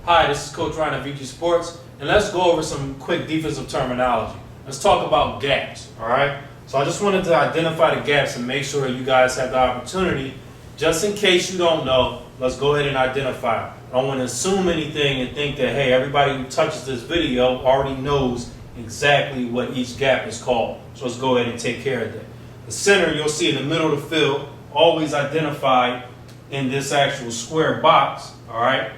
Hi, this is Coach Ryan of VG Sports, and let's go over some quick defensive terminology. Let's talk about gaps, all right? So I just wanted to identify the gaps and make sure you guys have the opportunity. Just in case you don't know, let's go ahead and identify. I don't want to assume anything and think that, hey, everybody who touches this video already knows exactly what each gap is called. So let's go ahead and take care of that. The center, you'll see in the middle of the field, always identified in this actual square box, all right?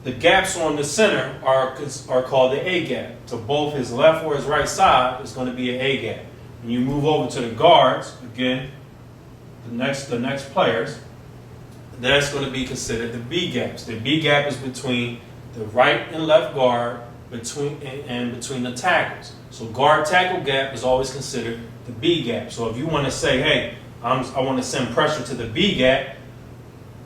The gaps on the center are called the A gap. To both his left or his right side is going to be an A gap. When you move over to the guards, again, the next players, that's going to be considered the B gaps. The B gap is between the right and left guard, between the tackles. So guard tackle gap is always considered the B gap. So if you want to say, hey, I want to send pressure to the B gap,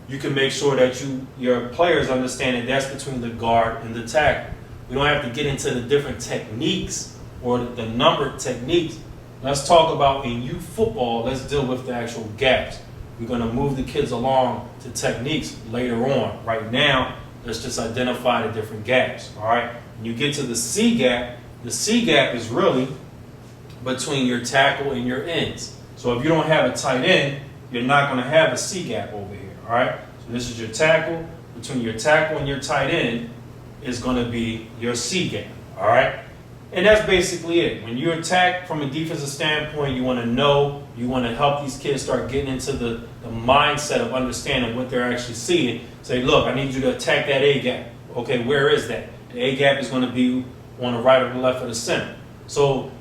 you can make sure that your players understand that that's between the guard and the tackle. We don't have to get into the different techniques or the numbered techniques. Let's talk about in youth football, let's deal with the actual gaps. We're going to move the kids along to techniques later on. Right now, let's just identify the different gaps, all right? When you get to the C gap is really between your tackle and your ends. So if you don't have a tight end, you're not going to have a C gap over here, all right? So this is your tackle. Between your tackle and your tight end is going to be your C gap, all right? And that's basically it. When you attack from a defensive standpoint, you want to know, you want to help these kids start getting into the mindset of understanding what they're actually seeing. Say, look, I need you to attack that A gap. Okay, where is that? The A gap is going to be on the right or the left or the center. So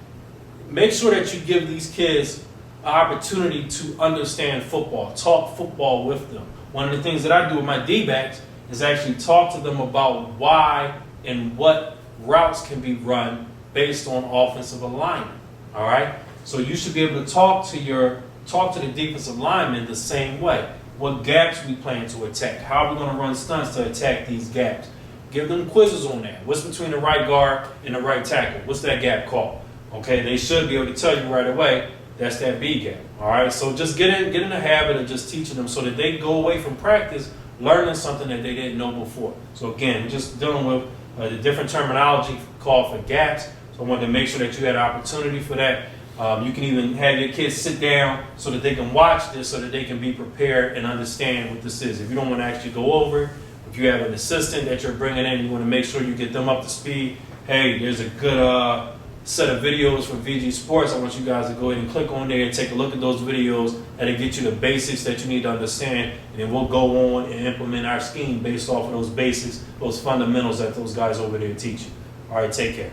make sure that you give these kids an opportunity to understand football, talk football with them. One of the things that I do with my D-backs is actually talk to them about why and what routes can be run based on offensive alignment, all right? So you should be able to talk to the defensive linemen the same way. What gaps we plan to attack? How are we going to run stunts to attack these gaps? Give them quizzes on that. What's between the right guard and the right tackle? What's that gap called? Okay, they should be able to tell you right away that's that B gap, all right? So just get in the habit of just teaching them so that they go away from practice learning something that they didn't know before. So again, we're just dealing with the different terminology called for gaps. So I wanted to make sure that you had an opportunity for that. You can even have your kids sit down so that they can watch this so that they can be prepared and understand what this is. If you don't want to actually go over it, if you have an assistant that you're bringing in, you want to make sure you get them up to speed. Hey, there's a good set of videos from VG Sports. I want you guys to go ahead and click on there and take a look at those videos. That'll get you the basics that you need to understand. And then we'll go on and implement our scheme based off of those basics, those fundamentals that those guys over there teach you. All right, take care.